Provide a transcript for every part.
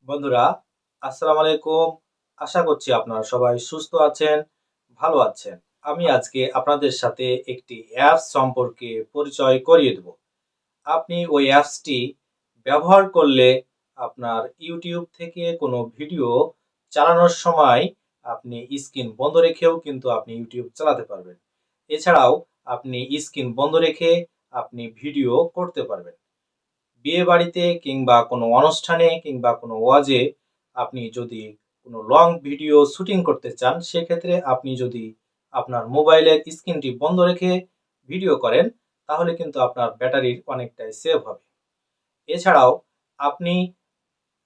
বন্ধুরা, আসসালামু আলাইকুম। আশা করছি আপনারা সবাই সুস্থ আছেন, ভালো আছেন। আমি আজকে আপনাদের সাথে একটি অ্যাপস সম্পর্কে পরিচয় করিয়ে দেব। আপনি ওই অ্যাপসটি ব্যবহার করলে আপনার ইউটিউব থেকে কোনো ভিডিও চালানোর সময় আপনি স্ক্রিন বন্ধ রেখেও কিন্তু আপনি ইউটিউব চালাতে পারবেন। এছাড়াও আপনি স্ক্রিন বন্ধ রেখে আপনি ভিডিও করতে পারবেন। বিয়েবাড়িতে কিংবা কোনো অনুষ্ঠানে কিংবা কোনো ওয়াজে আপনি যদি কোনো লং ভিডিও শুটিং করতে চান, সেক্ষেত্রে আপনি যদি আপনার মোবাইলের স্ক্রিনটি বন্ধ রেখে ভিডিও করেন, তাহলে কিন্তু আপনার ব্যাটারির অনেকটাই সেভ হবে। এছাড়াও আপনি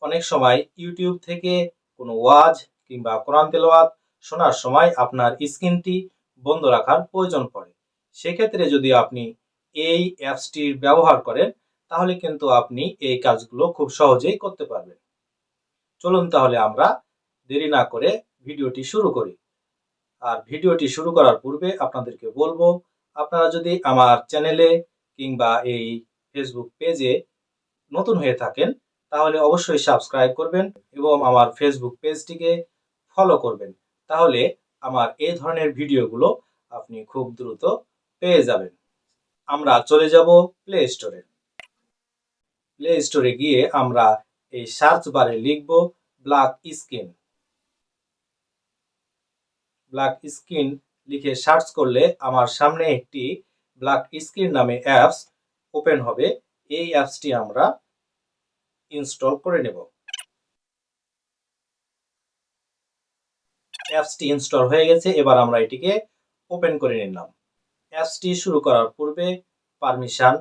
অনেক সময় ইউটিউব থেকে কোনো ওয়াজ কিংবা কোরআন তেলাওয়াত শোনার সময় আপনার স্ক্রিনটি বন্ধ রাখার প্রয়োজন পড়ে। সেক্ষেত্রে যদি আপনি এই অ্যাপসটির ব্যবহার করেন, তাহলে কিন্তু আপনি এই কাজগুলো খুব সহজেই করতে পারবেন। চলুন তাহলে আমরা দেরি না করে ভিডিওটি শুরু করি। আর ভিডিওটি শুরু করার পূর্বে আপনাদেরকে বলবো, আপনারা যদি আমার চ্যানেলে কিংবা এই ফেসবুক পেজে নতুন হয়ে থাকেন, তাহলে অবশ্যই সাবস্ক্রাইব করবেন এবং আমার ফেসবুক পেজটিকে ফলো করবেন। তাহলে আমার এই ধরনের ভিডিওগুলো আপনি খুব দ্রুত পেয়ে যাবেন। আমরা চলে যাব প্লে স্টোরে। প্লে স্টোরে গিয়ে আমরা এই সার্চ বারে লিখব ব্ল্যাক স্ক্রিন। ব্ল্যাক স্ক্রিন লিখে সার্চ করলে আমার সামনে একটি ব্ল্যাক স্ক্রিন নামে অ্যাপস ওপেন হবে। এই অ্যাপসটি আমরা ইনস্টল করে নেব। অ্যাপসটি ইনস্টল হয়ে গেছে, এবার আমরা এটিকে ওপেন করে নিলাম। অ্যাপসটি শুরু করার পূর্বে পারমিশন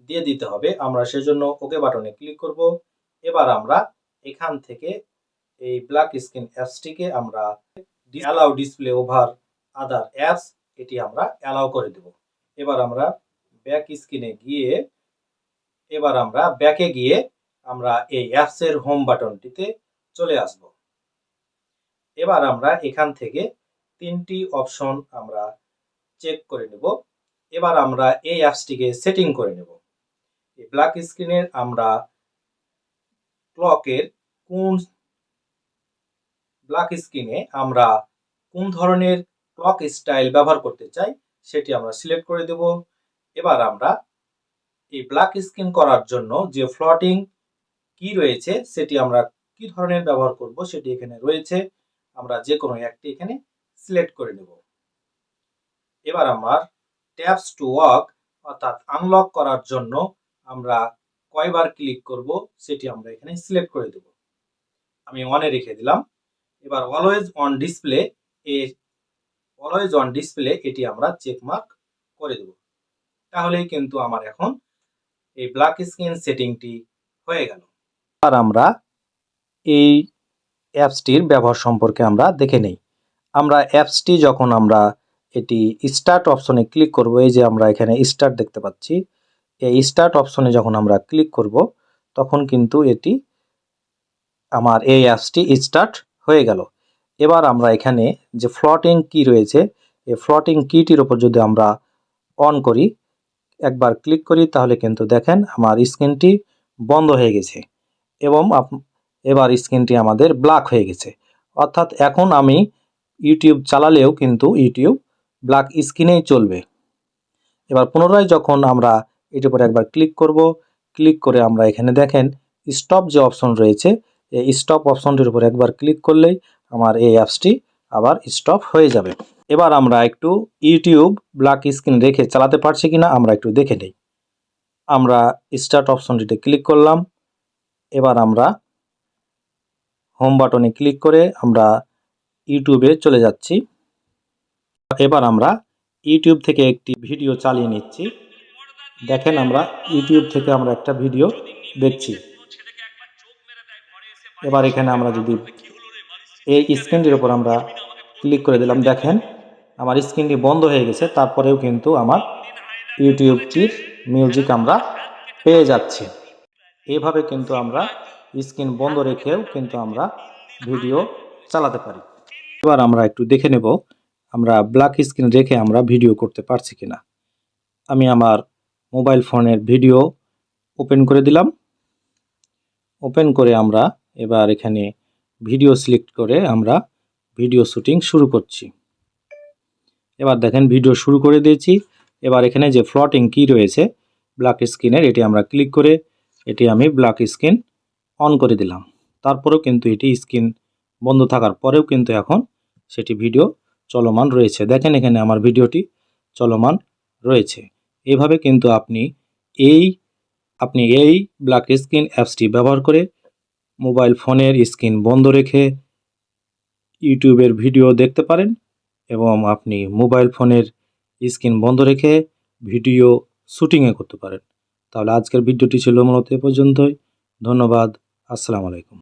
দিয়ে দিতে হবে, আমরা সেজন্য ওকে বাটনে ক্লিক করব। এবার আমরা এখান থেকে এই ব্ল্যাক স্ক্রিন অ্যাপসটিকে আমরা অ্যালাউ ডিসপ্লে ওভার আদার অ্যাপস, এটি আমরা অ্যালাউ করে দেব। এবার আমরা ব্যাক স্ক্রিনে গিয়ে ব্যাকে গিয়ে আমরা এই অ্যাপসের হোম বাটনটিতে চলে আসব। এবার আমরা এখান থেকে তিনটি অপশন আমরা চেক করে নেব। এবার আমরা এই অ্যাপসটিকে সেটিং করে নেব। এই ব্ল্যাক স্ক্রিনের আমরা ব্ল্যাক স্ক্রিনে আমরা কোন ধরনের ক্লক স্টাইল ব্যবহার করতে চাই সেটি আমরা সিলেক্ট করে দেব। এবার আমরা এই ব্ল্যাক স্ক্রিন করার জন্য যে ফ্লোটিং কি রয়েছে সেটি আমরা কি ধরনের ব্যবহার করব সেটি এখানে রয়েছে, আমরা যে কোনো একটি এখানে সিলেক্ট করে নেব। এবার আমার ট্যাপস টু ওয়াক অর্থাৎ আনলক করার জন্য আমরা কয়বার ক্লিক করব সেটি আমরা এখানে সিলেক্ট করে দেব। আমি অনে রেখে দিলাম। এবার অলওয়েজ অন ডিসপ্লে এটি আমরা চেক মার্ক করে দেব। তাহলেই কিন্তু আমার এখন এই ব্ল্যাক স্ক্রিন সেটিংটি হয়ে গেল। আর আমরা এই অ্যাপসটির ব্যবহার সম্পর্কে আমরা দেখে নেই। আমরা অ্যাপসটি যখন আমরা এটি স্টার্ট অপশনে ক্লিক করব, এই যে আমরা এখানে স্টার্ট দেখতে পাচ্ছি, এই স্টার্ট অপশনে যখন আমরা ক্লিক করব তখন কিন্তু এটি আমার এই অ্যাপসটি স্টার্ট হয়ে গেল। এবার আমরা এখানে যে ফ্লোটিং কি রয়েছে, এই ফ্লোটিং কিটির উপর যদি আমরা অন করি, একবার ক্লিক করি, তাহলে কিন্তু দেখেন আমার স্ক্রিনটি বন্ধ হয়ে গেছে এবং এবার স্ক্রিনটি আমাদের ব্ল্যাক হয়ে গেছে। অর্থাৎ এখন আমি ইউটিউব চালালেও কিন্তু ইউটিউব ব্ল্যাক স্ক্রিনেই চলবে। এবার পুনরায় যখন আমরা এটির উপরে একবার ক্লিক করব, ক্লিক করে আমরা এখানে দেখেন স্টপ যে অপশন রয়েছে, এই স্টপ অপশনটির উপর একবার ক্লিক করলেই আমার এই অ্যাপসটি আবার স্টপ হয়ে যাবে। এবার আমরা একটু ইউটিউব ব্ল্যাক স্ক্রিন রেখে চালাতে পারছি কিনা আমরা একটু দেখে নেই। আমরা স্টার্ট অপশনটিতে ক্লিক করলাম। এবার আমরা হোম বাটনে ক্লিক করে আমরা ইউটিউবে চলে যাচ্ছি। এবার আমরা ইউটিউব থেকে একটি ভিডিও চালিয়ে নিচ্ছি। দেখেন আমরা ইউটিউব থেকে আমরা একটা ভিডিও দেখছি। এবার এখানে আমরা যদি এই স্ক্রিনটির উপর আমরা ক্লিক করে দিলাম, দেখেন আমার স্ক্রিনটি বন্ধ হয়ে গেছে, তারপরেও কিন্তু আমার ইউটিউবটির মিউজিক আমরা পেয়ে যাচ্ছি। এইভাবে কিন্তু আমরা স্ক্রিন বন্ধ রেখেও কিন্তু আমরা ভিডিও চালাতে পারি। এবার আমরা একটু দেখে নেব আমরা ব্ল্যাক স্ক্রিন রেখে আমরা ভিডিও করতে পারছি কিনা। আমি আমার মোবাইল ফোনের ভিডিও ওপেন করে দিলাম। ওপেন করে আমরা এবার এখানে ভিডিও সিলেক্ট করে আমরা ভিডিও শুটিং শুরু করছি। এবার দেখেন ভিডিও শুরু করে দিয়েছি। এবার এখানে যে ফ্লোটিং কি রয়েছে ব্ল্যাক স্ক্রিনের, এটি আমরা ক্লিক করে এটি আমি ব্ল্যাক স্ক্রিন অন করে দিলাম। তারপরেও কিন্তু এটি স্ক্রিন বন্ধ থাকার পরেও কিন্তু এখন সেটি ভিডিও চলমান রয়েছে। দেখেন এখানে আমার ভিডিওটি চলমান রয়েছে। এভাবে কিন্তু আপনি এই ব্ল্যাক স্ক্রিন অ্যাপসটি ব্যবহার করে মোবাইল ফোনের স্ক্রিন বন্ধ রেখে ইউটিউবের ভিডিও দেখতে পারেন এবং আপনি মোবাইল ফোনের স্ক্রিন বন্ধ রেখে ভিডিও শুটিংও করতে পারেন। তাহলে আজকের ভিডিওটি ছিল মূলত এ পর্যন্তই। ধন্যবাদ। আসসালামু আলাইকুম।